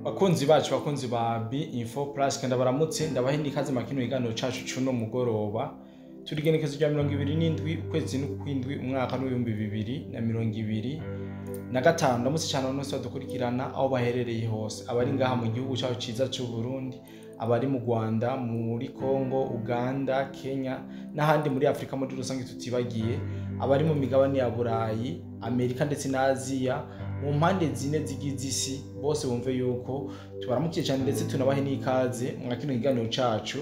Bakunzi bacu bakunzi ba B-Info Plus kanda baramutse ndabahe nikaze makino iganiro cacu cuno mugoroba turigenekezo rya 27 ukwezi n'ukwindwi umwaka w'2025 ndamutse cyane nose badukurikirana aho baherereye hose abari ngaha mu gihugu cyacu ciza cy'u Burundi abari mu Rwanda muri Kongo Uganda Kenya n'ahandi muri Afrika muri rusange tutibagiye abari mu migabane ya Burayi Amerika ndetse na Aziya mu mpande zine zigize isi bose bumve yuko tubaramukiye cyane ndetse tunabahe n'ikaze mu kino kiganiro cacu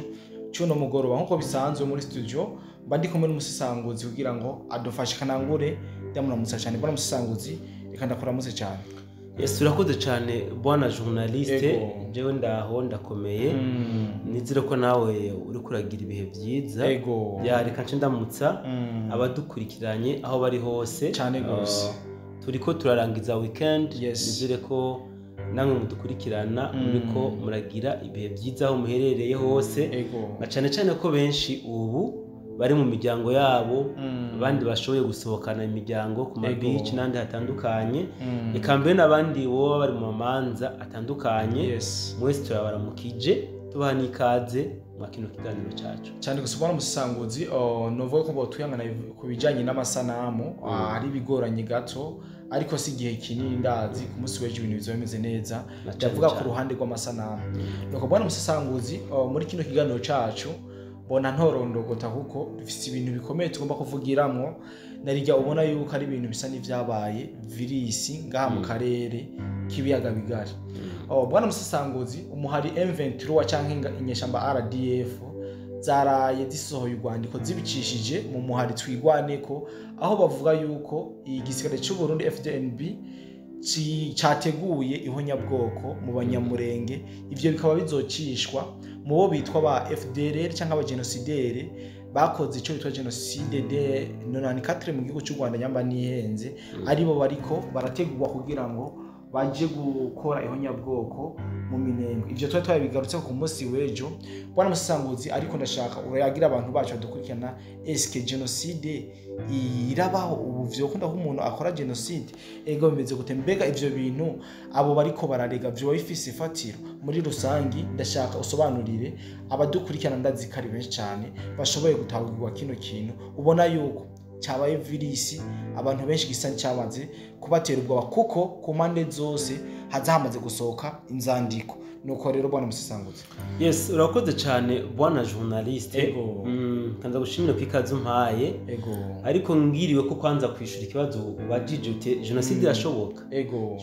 cyuno mugoroba nkuko bisanzwe muri studio bandi kumwe n'umusisanguzi kugira ngo adufashe kanangure ndamuramutsa cyane bwana musisanguzi reka ndakuramutse cyane. Yes, urakoze cyane bwana journaliste jewe ndaho ndakomeye nizire ko nawe uri kuragira ibihe byiza ya reka nce ndamutsa abadukurikiranye aho bari hose cyane gose turiko turarangiza weekend nizire ko namwe mudukurikirana muriko muragira ibihe byiza aho muherereye hose na cyane cyane ko benshi ubu bari mu miryango yabo abandi bashoboye gusohokana imiryango ku beach n'andi hatandukanye eka mbere n'abandi bo bari mu manza atandukanye mwese turabaramukije tubaha n'ikaze mu kino kiganiro cyacu cyane gusubira mu sisanguzi novuga ko botuyangana ku bijanye n'amasanamu ari bigoranye gato ariko si gihe kinini ndazi ku munsi w'ejo ibintu bizomeze neza ndavuga ku ruhande rw'amasanamu nuko bwana musisanguzi muri kino kiganiro cyacu bona ntorondogota kuko dufite ibintu bikomeye tugomba kuvugiramwo narijya ubona yuko ari ibintu bisa n'ivyabaye virisi ngaha mu karere k'ibiyaga bigari bwana musisanguzi umuhari M23 canke inyeshamba RDF zaraye zisohoye urwandiko zibicishije mu muhari twigwaneko aho bavuga yuko igisirikare cy'u Burundi FDNB cyateguye ihonyabwoko mu banyamurenge ivyo bikaba bizocishwa mu bo bitwa ba FDLR cyangwa aba genocidaire bakoze ico bitwa genocide de 94 mu gihugu cy'u Rwanda nyamba nihenze aribo bariko barategurwa kugira ngo baje gukora ihonyabwoko mu minembwe ivyo twabigarutse ku munsi w'ejo bwana musisanguzi ariko ndashaka urayagira abantu bacu badukurikirana eske genocide irabaho ubu vyo kunda ko umuntu akora genocide ego bimeze gute mbega ivyo bintu abo bariko bararega vyo bifise ifatiro muri rusangi ndashaka usobanurire abadukurikirana ndazikari benshi cyane bashoboye gutahurwa kino kintu ubona yuko cyabaye virisi abantu benshi gisa cyamaze kubatera ubwoba kuko ku mpande zose hazamaze gusohoka inzandiko nuko rero bwana musisanguzi. Yes, urakoze cyane bwana journaliste kanza gushimira kwikaze umpaye ariko ngiriwe ko kwanza kwishura ikibazo ubajije ute genocide irashoboka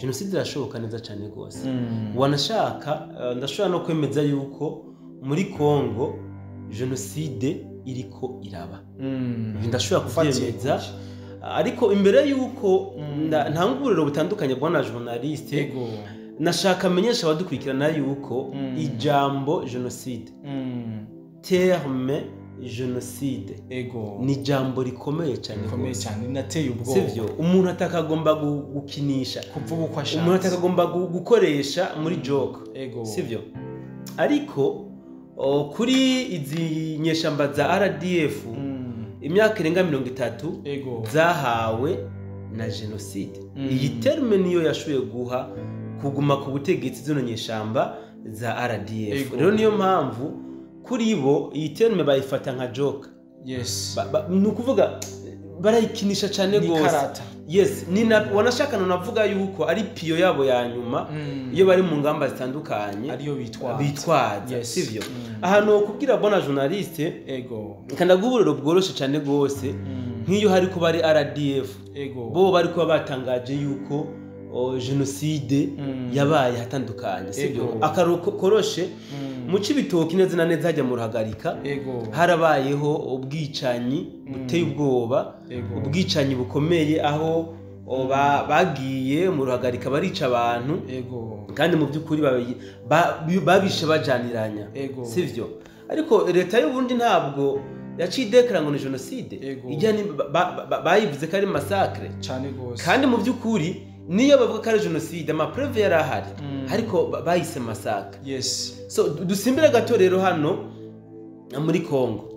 genocide irashoboka neza cyane gose wanashaka ndashobora no kwemeza yuko muri Kongo genocide iriko iraba ndashobora kuvyemeza ariko imbere yuko ntanguriro butandukanye bwana journaliste nashaka amenyesha abadukurikirana yuko ijambo genocide terme genocide ni jambo rikomeye cyane nateye ubwoba sivyo umuntu atakagomba gukinisha kuvuga uko ashaka umuntu atakagomba gukoresha muri joke sivyo ariko kuri izi nyeshamba za RDF imyaka irenga 30 zahawe na genocide iyi terme niyo yashuye guha kuguma ku butegetsi zino nyeshamba za RDF rero niyo mpamvu kuri bo iyi terme bayifata nka joke nukuvuga barayikinisha cyane gose wanashaka navuga yuko ari piyo yabo ya nyuma iyo bari mu ngamba zitandukanye ariyo bitwaza sivyo ahantu kubwira bona journaliste kandi guburiro bworoshe cyane gose nk'iyo hari kuba ari RDF bo bari kuba batangaje yuko genocide yabaye hatandukanye sivyo akarokoroshe mu cibitoki neza na neza hajya mu ruhagarika harabayeho ubwicanyi buteye ubwoba ubwicanyi bukomeye aho bagiye mu ruhagarika barica abantu kandi mu by'ukuri babishe bajaniranya sivyo ariko leta y'u Burundi ntabwo yacidekara ngo ni genocide ijyanye bayivuze ko ari massacre cyane gose kandi mu by'ukuri niyo bavuga ko ari genocide amapreve yari ahari ariko bayise massacre so dusimbire gato rero hano muri Kongo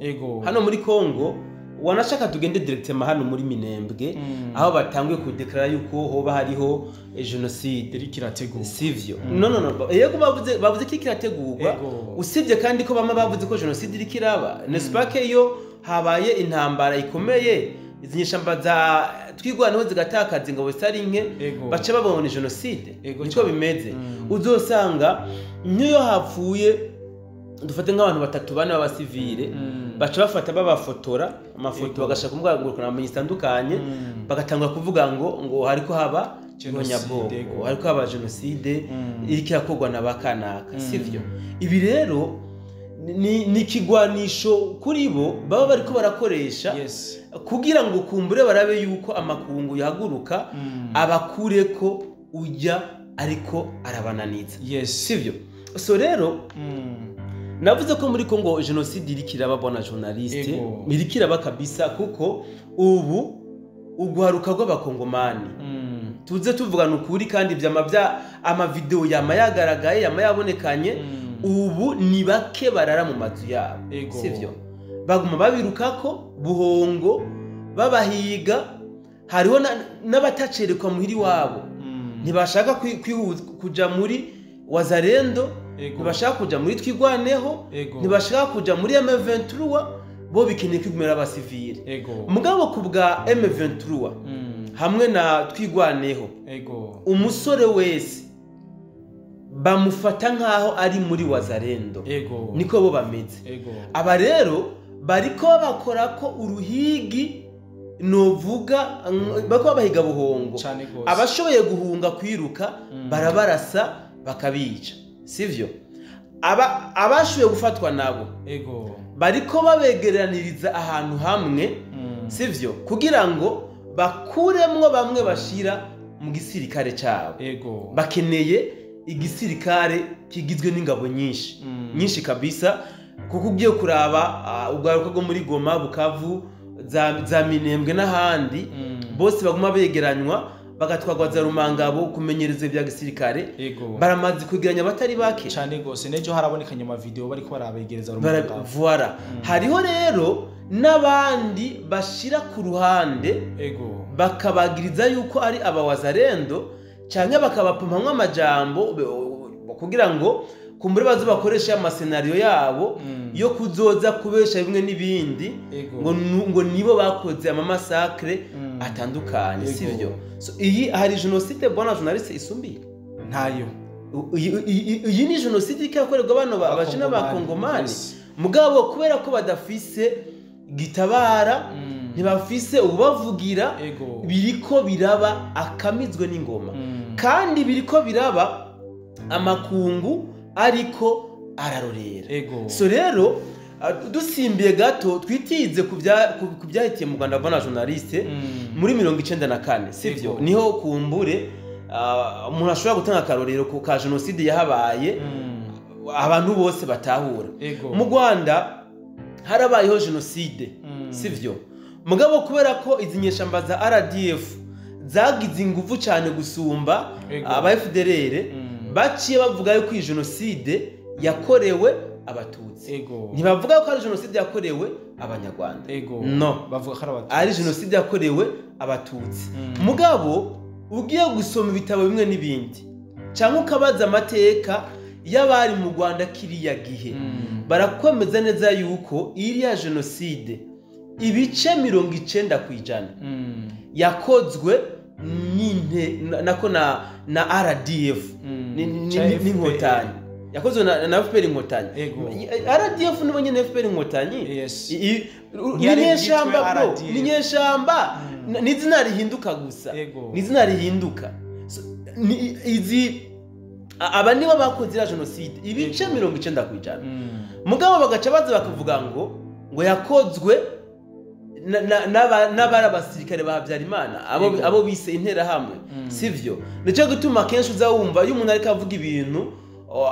hano muri Kongo wanashaka tugende directement hano muri Minembwe aho batanguye kudeklara yuko hoba hariho genocide iri kirategurwa sivyo no yego bavuze ko kirategurwa usibye kandi ko bama bavuze ko genocide iri kiraba nespake yo habaye intambara ikomeye izinyeshamba za twigwanaho zigatakaza ingabo zitari nke baca babona genocide niko bimeze uzosanga niyo hapfuye dufate nk'abantu batatu bane b'abasivile baca bafata babafotora amafoto bagashaka kumugurukana amenye itandukanye bagatangura kuvuga ngo hariko haba nyabwoko hariko haba genocide iri kirakogwa na bakanaka sivyo ibi rero ni kigwanisho kuri bo baba bariko barakoresha kugira ngo kumbure barabe yuko amakungu yahaguruka abakureko ujya ariko arabananiza sivyo so rero navuze ko muri Kongo genocide iri kiraba bona journaliste iri kiraba kabisa kuko ubu ugwaruka rw'abakongomani tuze tuvugana ukuri kandi ama video yama yagaragaye yama yabonekanye ubu ni bake barara mu mazu yabo sivyo baguma babirukako buhongo babahiga hariho n'abatacerekwa muhiri wabo ntibashaka kuja muri wazarendo ntibashaka kuja muri twigwaneho ntibashaka kuja muri M23 bo bikeneye kwigumira abasivile mugabo ku bwa M23 hamwe na twigwaneho umusore wese bamufata nkaho ari muri wazarendo niko bo bameze aba rero bariko bakora ko uruhigi novuga bako bahiga buhongo abashoboye guhunga kwiruka barabarasa bakabica sivyo abashoboye gufatwa nabo bariko babegeraniriza ahantu hamwe sivyo kugira ngo bakuremwo bamwe bashira mu gisirikare cyabo bakeneye igisirikare kigizwe n'ingabo nyinshi kabisa kuko ugiye kuraba ubwaruka bwo muri Goma Bukavu za Minembwe n'ahandi bose baguma begeranywa bagatwagwa za Rumangabo kumenyereza ibya gisirikare baramaze kwegeranya batari bake cyane gose nejo harabonekanye ama video bariko barabegereza Rumangabo voilà hariho rero n'abandi bashira ku ruhande bakabagiriza yuko ari abawazarendo cyane bakabapamamwe amajambo kugira ngo kumbure bazo bakoresha amasenario yabo yo kuzoza kubesha bimwe n'ibindi ngo nibo bakoze amamasakre atandukanye sivyo so iyi hari genocide bona journaliste isumbi ntayo iyi ni genocide ikakorerwa bano abajina bakongomani mugabo kubera ko badafise gitabara ntibafise ubavugira biriko biraba akamizwe n'ingoma kandi biriko biraba amakungu ariko ararorera so rero dusimbiye gato twitize ku byahitiye mu Rwanda bona journaliste muri 1994 sivyo niho kumbure umuntu ashobora gutanga akarorero ku ka genocide yahabaye abantu bose batahura mu Rwanda harabayeho genocide sivyo mugabo kubera ko izinyeshamba za RDF zagize ingufu cyane gusumba aba FDLR baciye bavuga yuko iyi genocide yakorewe abatutsi ntibavuga ko ari genocide yakorewe abanyarwanda no bavuga ko ari genocide yakorewe abatutsi mugabo ugiye gusoma ibitabo bimwe n'ibindi cyangwa ukabaza amateka y'abari mu Rwanda kiriya gihe barakomeza neza yuko iriya genocide ibice 90% yakozwe nako na RDF n'inkotanyi yakozwe na FPR inkotanyi RDF nibo nyene FPR inkotanyi ninyeshamba nizina rihinduka gusa nizina rihinduka izi aba nibo bakoze iriya genocide ibice 90% mugabo bagaca baza bakavuga ngo yakozwe n'abari abasirikare ba Habyarimana abo bise intera hamwe sivyo nico gutuma kenshi uzawumva iyo umuntu ariko avuga ibintu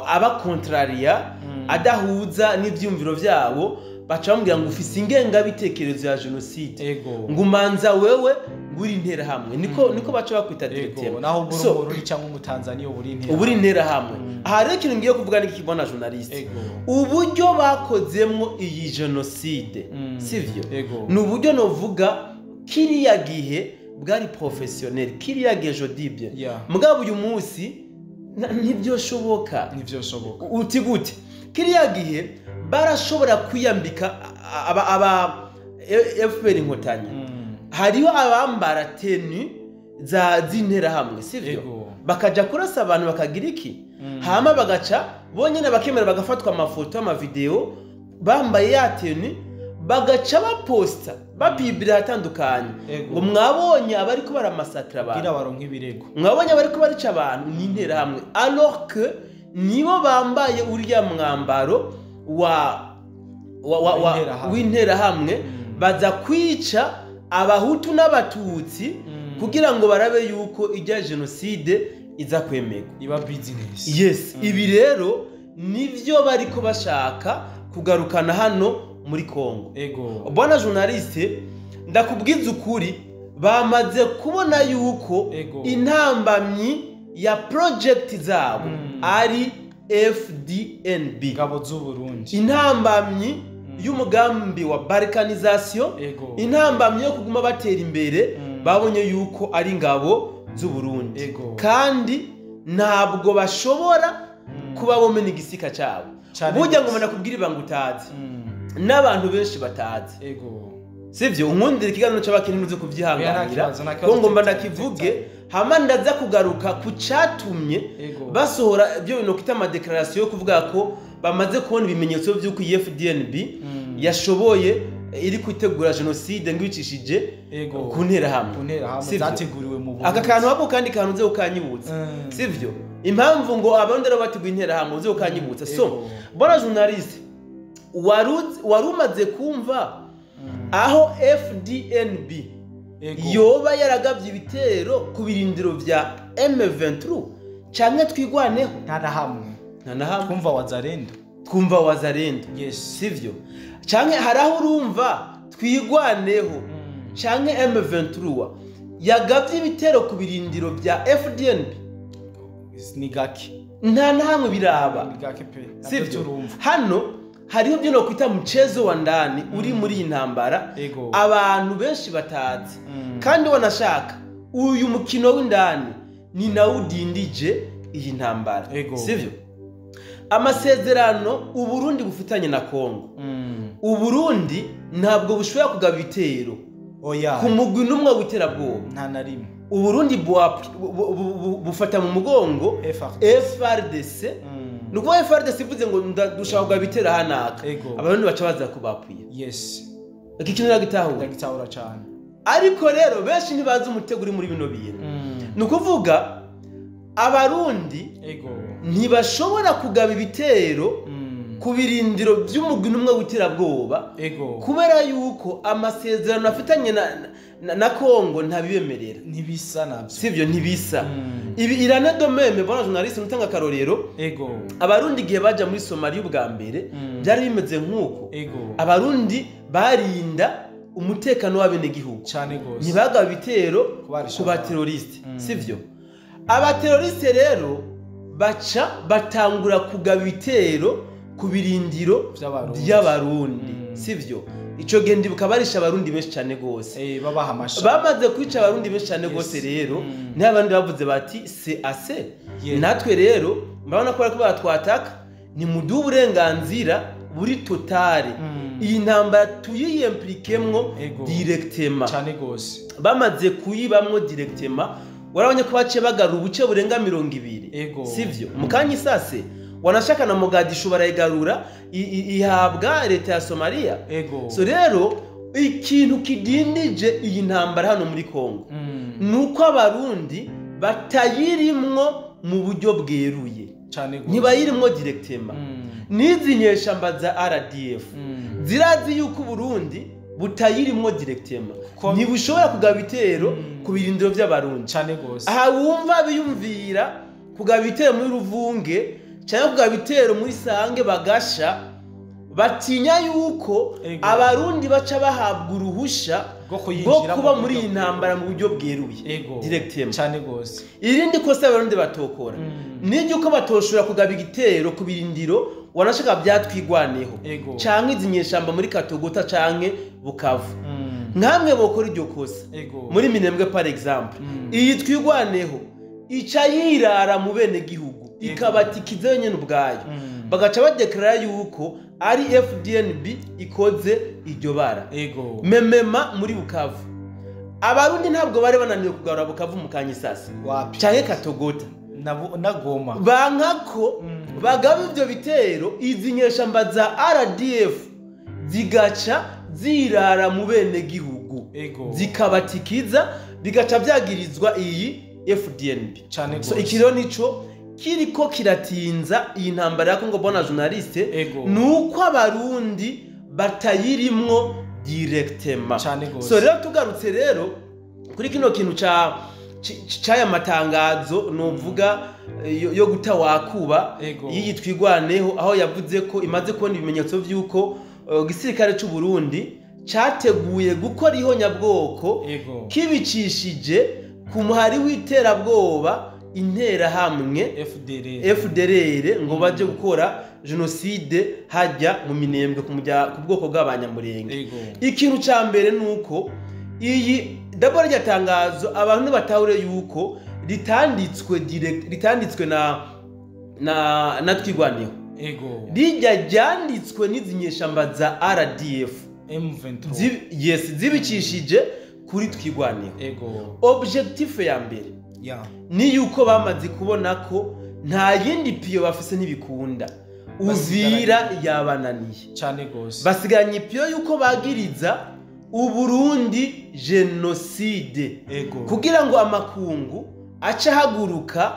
aba contraria adahuza n'ivyumviro vyabo baca bambwira ngo ufise ingengabitekerezo ya jenoside ngo umanza wewe nguri interahamwe niko baca bakwita directement naho Burundi cyangwa umutanzania uburi interahamwe aha rero ikintu ngiye kuvuga niki kibona journaliste uburyo bakozemwo iyi jenoside sivyo ni uburyo novuga kiriya gihe bwari professionnel kiriya gihe jodibye mugabo uyu munsi ntibyoshoboka uti gute kiriya gihe barashobora kwiyambika aba FPR inkotanyi hariho abambara tenu z'interahamwe sivyo bakaja kurasa abantu bakagira iki hama bagaca bonyene bakemera bagafatwa amafoto y'amavideo bambaye ya tenu bagaca baposta bapibira hatandukanye ngo mwabonye abariko baramasakira abantu gira baronka ibirego mwabonye abariko barica abantu n'interahamwe alors que nibo bambaye uriya mwambaro w'interahamwe baza kwica abahutu n'abatutsi kugira ngo barabe yuko ijya jenoside iza kwemerwa iba business yes ibi rero nivyo bariko bashaka kugarukana hano muri Kongo bwana journaliste ndakubwiza ukuri bamaze kubona yuko intambamyi ya project zabo ari FDNB ngabo z'u Burundi intambamyi y'umugambi wa balkanization intambamyi yo kuguma batera imbere babonye yuko ari ngabo z'u Burundi kandi ntabwo bashobora kuba bomena igisika cyabo burya ngo manakubwira ibanga utazi n'abantu benshi batazi sivyo unkundira ikiganiro c'abakinini uze kuvyihanganira ko ngomba ndakivuge hama ndaza kugaruka ku catumye basohora ibyo bintu kita ama declaration yo kuvuga ko bamaze kubona ibimenyetso by'uko FDNB yashoboye iri kwitegura jenoside ngwicishije ku nterahamwe zateguriwe mu Burundi aka kantu hako kandi kantu uze ukanyibutsa sivyo impamvu ngo abondera bateguye interahamwe uze ukanyibutsa so bora journaliste warumaze kumva aho FDNB yoba yaragavye ibitero ku birindiro vya M23 canke twigwaneho nta na hamwe twumva wazarendo yes sivyo canke haraho urumva twigwaneho canke M23 yagavye ibitero ku birindiro vya FDNB ni gake nta na hamwe biraba ni gake pe sivyo hano hariho byo no kwita mchezo wa ndani uri muri intambara abantu benshi batazi kandi wanashaka uyu mukino w'indani ni nawudindije iyi ntambara sivyo amasezerano uburundi bufitanye na Kongo uburundi ntabwo bushobora kugaba ibitero ku mugwi n'umwe w'iterabwoba nta na rimwe uburundi bufata mu mugongo FRDC nuko FRDC ivuze ngo dushaka kugaba ibitero hanaka abarundi baca baza kubapfuye yes iki kintu ndagitahura cyane ariko rero benshi ntibazi umutego uri muri bino bintu nukuvuga abarundi ntibashobora kugaba ibitero ku birindiro by'umugwi n'umwe w'iterabwoba kubera yuko amasezerano afitanye na Kongo ntabibemerera ntibisa nabyo sivyo ntibisa ibi irane domeme bona journaliste nutanga karorero abarundi gihe baja muri Somalia ubwa mbere byari bimeze nkuko abarundi barinda umutekano w'abene gihugu cyane gose ntibagaba ibitero ku bateroriste sivyo abateroriste rero baca batangura kugaba ibitero ku birindiro by'abarundi sivyo ico gende bukabarisha abarundi benshi cyane gose babaha amasha bamaze kwica abarundi benshi cyane gose rero n'abandi bavuze bati c'est assez natwe rero mbabona ko batwataka ni mudu uburenganzira buri totale iyi ntambara tuyiyemplikemwo directement cyane gose bamaze kuyibamwo directement warabonye ko bace bagara ubuce burenga 200 sivyo mukanye sase wanashaka na Mogadishu barayigarura ihabwa leta ya Somalia so rero ikintu kidindije iyi ntambara hano muri Kongo nuko abarundi batayirimwo mu buryo bweruye ntibayirimwo directement nizi nyeshamba za RDF zirazi yuko Burundi butayirimwo directement ntibushobora kugaba ibitero ku birindiro by'abarundi cyane gose aha wumva biyumvira kugaba ibitero muri Ruvunge cyangwa kugaba ibitero muri Sange bagasha batinya yuko abarundi baca bahabwa uruhusha bwo kuba muri iyi ntambara mu buryo bweruye directement cyane gose. Irindi kosa abarundi batokora ni uko batoshobora kugaba igitero ku birindiro wanashaka byatwigwaneho canke izinyeshamba muri Katogota canke Bukavu. Nkamwe bokora iryo kosa muri Minembwe par exemple, iyi twigwaneho ica yirara mu bene gihugu ikabatikiza nyene ubwayo, bagaca badeklara yuko ari FDNB ikoze iryo bara. Memema muri Bukavu abarundi ntabwo bari bananiwe kugarura Bukavu mu Kanyisasi canke Katogota na Goma, bankako bagaba ivyo bitero izi nyeshamba za RDF zigaca zirara mu bene gihugu zikabatikiza, bigaca byagirizwa iyi FDNB. So ikiro nico kiriko kiratinza iyi ntambara yako ngo bona journaliste nuko abarundi batayirimwo directement. So rero tugarutse rero kuri kino kintu caya matangazo novuga yo gutawakuba iyi twigwaneho, aho yavuze ko imaze kubona ibimenyetso vy'uko gisirikare cy'u Burundi cyateguye gukora ihonyabwoko kibicishije ku muhari w'iterabwoba intera hamwe FDLR ngo baje gukora genocide hajya mu Minembwe ku bwoko bw'abanyamurenge. Ikintu ca mbere nuko iyi dabora ryatangazo abantu batahure yuko ritanditswe na twigwaneho rijya ryanditswe n'izinyeshamba za RDF M23 zibicishije kuri twigwaneho. Objectif ya mbere ni yuko bamaze kubona ko nta yindi piyo bafise ntibikunda, Uvira yabananiye cyane gose, basiganye ipiyo yuko bagiriza Uburundi genocide kugira ngo amakungu aca haguruka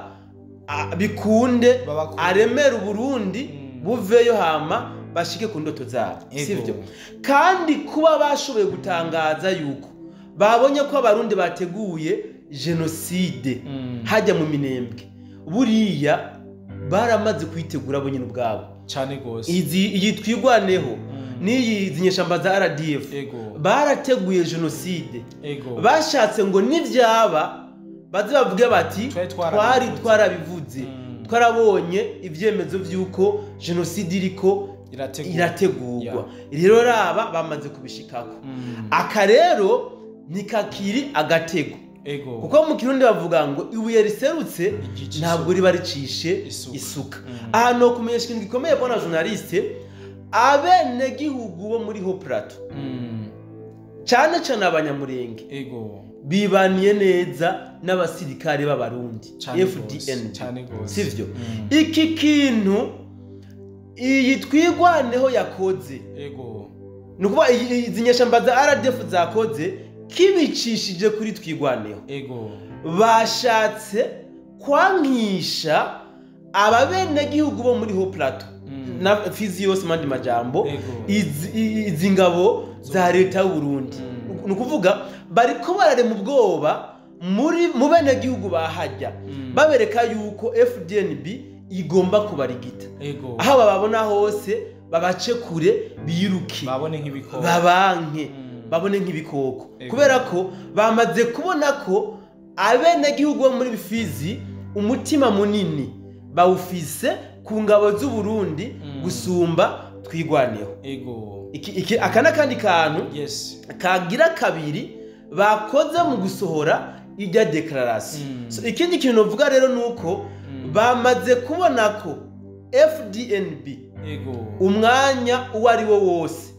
bikunde aremera Uburundi buveyo hama bashike ku ndoto zabo, sivyo? Kandi kuba bashoboye gutangaza yuko babonye ko abarundi bateguye genocide hajya mu Minembwe, buriya baramaze kwitegura bo nyine ubwabo cyane gose. Iyi twigwaneho n'iyi zinyeshamba za RDF barateguye genocide, bashatse ngo nivyaba baze bavuge bati twarabivuze, twarabonye ivyemezo vy'uko genocide iriko irategurwa. Rero raba bamaze kubishikako. Aka rero nikakiri agatego, kuko mu Kirundi bavuga ngo ibuye riserutse ntabwo riba ricishe isuka. Aha no kumenyesha ikintu gikomeye bona journaliste, abene gihugu bo muri Haut Plateau cyane cyane abanyamurenge bibaniye neza n'abasirikare b'abarundi FDN, sivyo? Iki kintu iyi twigwaneho yakoze nukuba izinyeshamba za RDF zakoze kibicishije kuri twigwaneho, bashatse kwankisha ababene gihugu bo muri Haut Plateau na Fizi yose mandi majambo izi ngabo za leta y'u Burundi. Nukuvuga bariko barare mu bwoba mu bene gihugu bahajya, babereka yuko FDNB igomba kubarigita, aho bababona hose babace kure biruki babone nk'ibikoko, kubera ko bamaze kubona ko abene gihugu bo muri Fizi umutima munini bawufise ku ngabo z'u Burundi gusumba twigwaneho. Aka nakandi kantu kagira kabiri bakoze mu gusohora ijya declaration. So ikindi kintu novuga rero nuko bamaze kubona ko FDNB umwanya uwo ari wo wose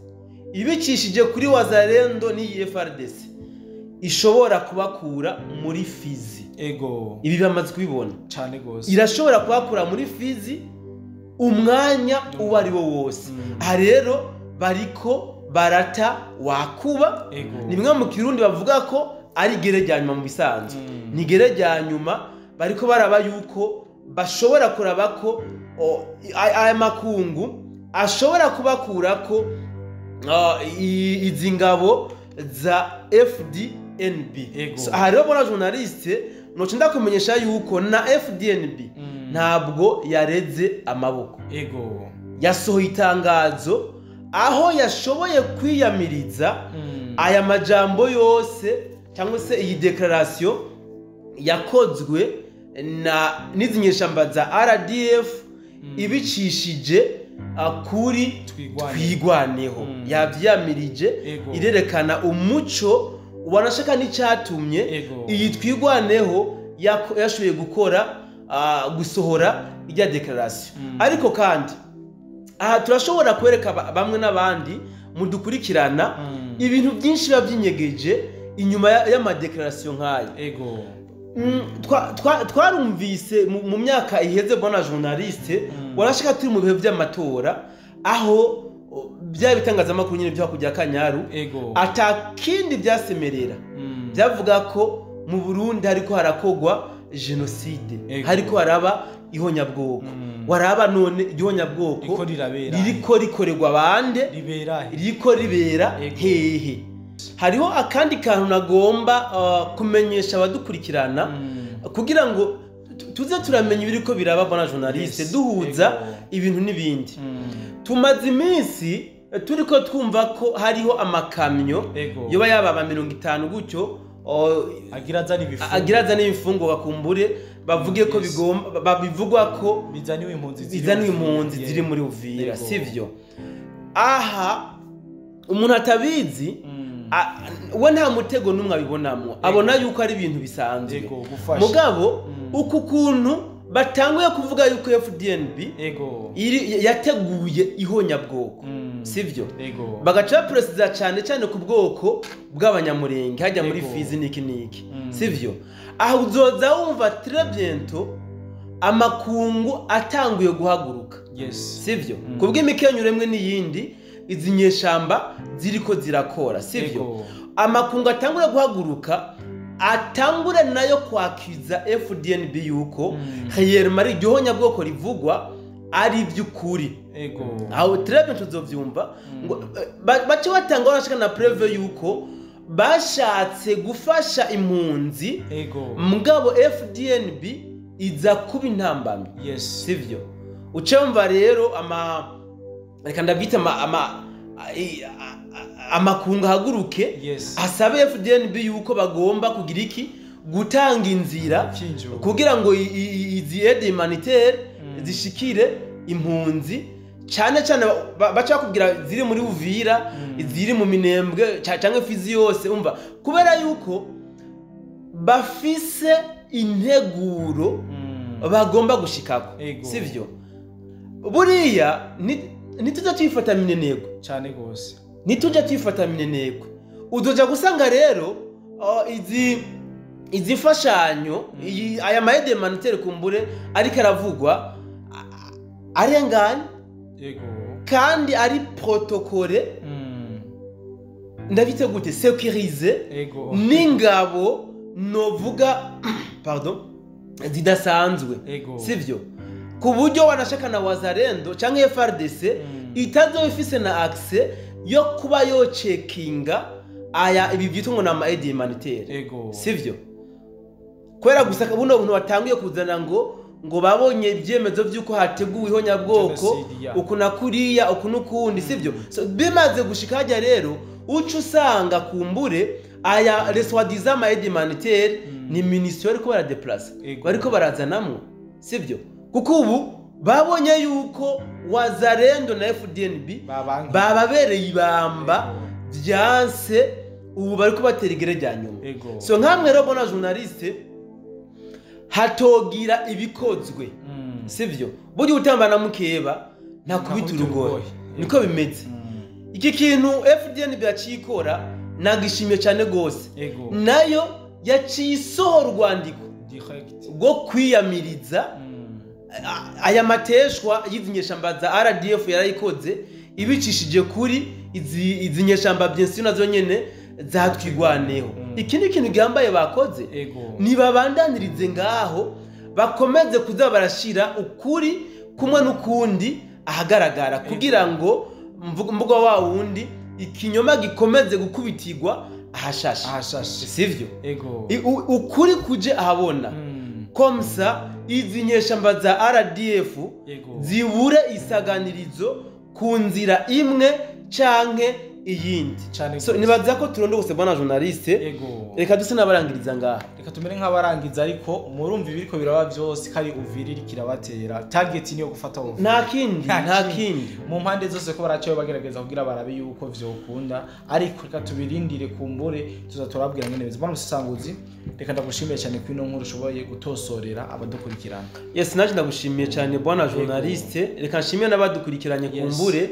ibicishije kuri Wazalendo n'iyi FARDC ishobora kubakura muri Fizi. Ibi bamaze kubibona cyane gose, irashobora kubakura muri Fizi umwanya uwo ari wo wose. Aha rero bariko barata wakuba, ni bimwe mu Kirundi bavuga ko ari gere rya nyuma mu bisanzwe. Ni gere rya nyuma bariko baraba yuko bashobora kuraba ko aya makungu ashobora kubakurako izi ngabo za FDNB. Aha rero bona journaliste noce ndakumenyesha yuko na FDNB ntabwo yareze amaboko, yasohoye itangazo aho yashoboye kwiyamiriza aya majambo yose cyangwa se iyi declaration yakozwe n'izi nyeshamba za RDF ibicishije kuri twigwaneho yavyamirije irerekana umuco wanashaka n'icyatumye iyi twigwaneho yashoboye gukora gusohora ijya declaration ariko kandi aha turashobora kwereka bamwe n'abandi mudukurikirana ibintu byinshi babyinyegeje inyuma y'amadeclaration nk'aya twarumvise mu myaka iheze bona journaliste warashaka turi mu bihe by'amatora aho bya bitangazamakuru nyine byo kujya Kanyaru atakindi byasemerera byavuga ko mu Burundi hariko harakogwa genocide hariko haraba ihonyabwoko waraba none ihonyabwoko ririko rikorerwa bande ririko ribera hehe hariho akandi kantu nagomba kumenyesha abadukurikirana kugira ngo tuze turamenya ibiriko biraba bona journaliste duhuza ibintu n'ibindi tumaze iminsi turiko twumva ko hariho amakamyo yoba yababa 50 gutyo agira zani ibifungo bakumbure bavuge ko babivugwa ko bizaniwe impunzi ziri muri Uvira sivyo aha umuntu atabizi we nta mutego numwe abibonamo abona yuko ari ibintu bisanzwe mugabo uku kuntu batanguye kuvuga yuko FDNB yateguye ihonyabwoko sivyo bagaca perezida cyane cyane ku bwoko bw'abanyamurenge hajya muri Fizi niki sivyo aho uzoza wumva très bientôt amakungu atanguye guhaguruka sivyo kubw'imikenyuro emwe n'iyindi izi nyeshamba ziriko zirakora sivyo amakungu atangure guhaguruka atangure nayo kwakiza FDNB yuko réellement iryohonya bwoko rivugwa ari by'ukuri aho trebe tuzovyumva bace batanga barashaka na preuve yuko bashatse gufasha impunzi mugabo FDNB iza kuba intambamye sivyo ucemva rero reka ndabyita amakungu haguruke asabe FDNB yuko bagomba kugira iki gutanga inzira kugira ngo izi aide humanitaire zishikire impunzi cyane cyane bacha kugira ziri muri Uvira ziri mu Minembwe cyangwa Fizi yose umva kubera yuko bafise integuro bagomba gushikako sivyo buriya nitujya tuyifata mineneko cyane gose nitujya tuyifata mineneko uzoja gusanga rero izi fashanyo aya maide humanitaire kumbure ariko aravugwa arenganye kandi ari protocole ndabite gute sécurisé n'ingabo novuga pardon zidasanzwe sivyo ku buryo wanashaka na wazarendo cyangwa FRDC itazofise na access yo kuba yo checkinga aya ibi byitwa ngo na aide humanitaire sivyo kwera gusa buno buntu watangiye kuzana ngo babonye ibyemezo byuko hateguwe ihonyabwoko ukuna kuriya ukunukundi sivyo so bimaze gushika hajya rero ucu usanga kumbure aya reswadiza aide humanitaire ni ministère ko bara déplacer bariko barazanamwe sivyo kuko ubu babonye yuko wazarendo na FDNB bababereye ibamba byanse ubu bariko batera igere rya nyuma so nkamwe rero bona journaliste hatogira ibikozwe sivyo buryo utambana mukeba nta kubita urugoye niko bimeze iki kintu FDNB yacikora nagishimye cyane gose nayo yacisohora urwandiko rwo kwiyamiriza aya mateshwa y'izinyeshamba za RDF yarayikoze ibicishije kuri izi nyeshamba byinshi nazo nyene zatwigwaneho ikindi kintu gihambaye bakoze nibabandanirize ngaho bakomeze kuza barashira ukuri kumwe n'ukundi ahagaragara kugira ngo mvuga wa wundi ikinyoma gikomeze gukubitirwa ahashashe sivyo ukuri kuje ahabona komsa izi nyeshamba za RDF zibure isaganirizo ku nzira imwe canke iyindi. So nibaza ko turonde guse bwana journaliste. Reka duse nabarangiriza ngaha. Reka tumere nk'abarangiza ariko murumva ibiriko biraba byose kari uviriri kirabatera. Target niyo gufata ubu. Nta kindi. Mu mpande zose ko baracayo bagerageza kugira barabe yuko vyokunda ariko reka tubirindire kumbure tuzatorabwira ngene beze. Bwana Musanguzi reka ndagushimiye cyane ko ino nkuru ushoboye gutosorera abadukurikirana. Yes, naje ndagushimiye cyane bwana journaliste. Reka nshimiye n'abadukurikiranye kumbure.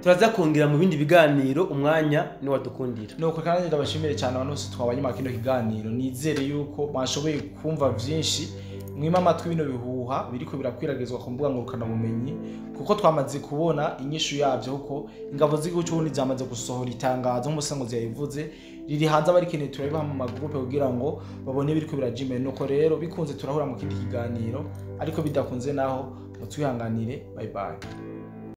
Turaza kongera mu bindi biganiro umwanya ni wadukundira. Nuko kandi ndabashimire cyane abantu bose twabanye makino kiganiro. Nizere yuko mwashoboye kumva byinshi mwima amatwi bino bihuha biriko birakwiragizwa ku mbuga ngurukana bumenyi kuko twamaze kubona inyishu yavyo kuko ingabo z'igihugu cy'Uburundi zamaze gusohora itangazo nk'umusanguzi yayivuze riri hanze abarikeneye turabiba mu magroupe kugira ngo babone biriko birajime. Nuko rero bikunze turahura mu kindi kiganiro ariko bidakunze naho mutwihanganire. Bye bye.